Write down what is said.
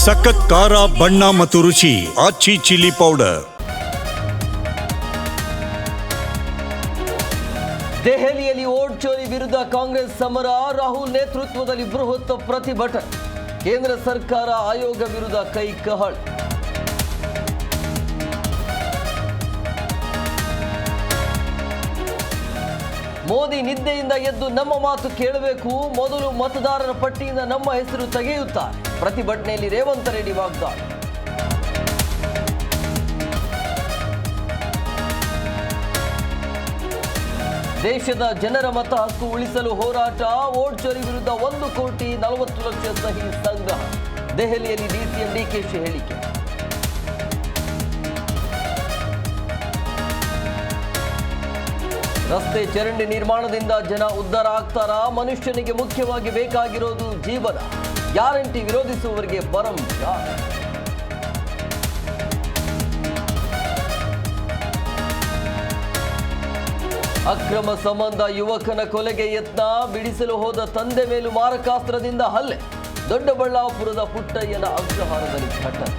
ಸಖತ್ ಖಾರ ಬಣ್ಣ ಮತ್ತು ರುಚಿ ಆಚಿ ಚಿಲ್ಲಿ ಪೌಡರ್. ದೆಹಲಿಯಲ್ಲಿ ವೋಟ್ ಚೋರಿ ವಿರುದ್ಧ ಕಾಂಗ್ರೆಸ್ ಸಮರ, ರಾಹುಲ್ ನೇತೃತ್ವದಲ್ಲಿ ಬೃಹತ್ ಪ್ರತಿಭಟನೆ. ಕೇಂದ್ರ ಸರ್ಕಾರ ಆಯೋಗ ವಿರುದ್ಧ ಕೈ ಕಹಳೆ. ಮೋದಿ ನಿದ್ದೆಯಿಂದ ಎದ್ದು ನಮ್ಮ ಮಾತು ಕೇಳಬೇಕು, ಮೊದಲು ಮತದಾರರ ಪಟ್ಟಿಯಿಂದ ನಮ್ಮ ಹೆಸರು ತೆಗೆಯುತ್ತಾರೆ. ಪ್ರತಿಭಟನೆಯಲ್ಲಿ ರೇವಂತ್ ರೆಡ್ಡಿ ವಾಗ್ದಾಳಿ. ದೇಶದ ಜನರ ಮತ ಹಕ್ಕು ಉಳಿಸಲು ಹೋರಾಟ, ವೋಟ್ ಚೋರಿ ವಿರುದ್ಧ 1,40,00,000 ಸಹಿ ಸಂಗ್ರಹ. ದೆಹಲಿಯಲ್ಲಿ ಡಿಸಿಎಂ ಡಿಕೆಶಿ ಹೇಳಿಕೆ. ರಸ್ತೆ ಚರಂಡಿ ನಿರ್ಮಾಣದಿಂದ ಜನ ಉದ್ಧಾರ ಆಗ್ತಾರಾ? ಮನುಷ್ಯನಿಗೆ ಮುಖ್ಯವಾಗಿ ಬೇಕಾಗಿರೋದು ಜೀವನ. ಗ್ಯಾರಂಟಿ ವಿರೋಧಿಸುವವರಿಗೆ ಬರಂ ಜಾರ್. ಅಕ್ರಮ ಸಂಬಂಧ ಯುವಕನ ಕೊಲೆಗೆ ಯತ್ನ, ಬಿಡಿಸಲು ಹೋದ ತಂದೆ ಮೇಲೂ ಮಾರಕಾಸ್ತ್ರದಿಂದ ಹಲ್ಲೆ. ದೊಡ್ಡಬಳ್ಳಾಪುರದ ಪುಟ್ಟಯ್ಯನ ಅಗ್ರಹಾರದಲ್ಲಿ ಘಟನೆ.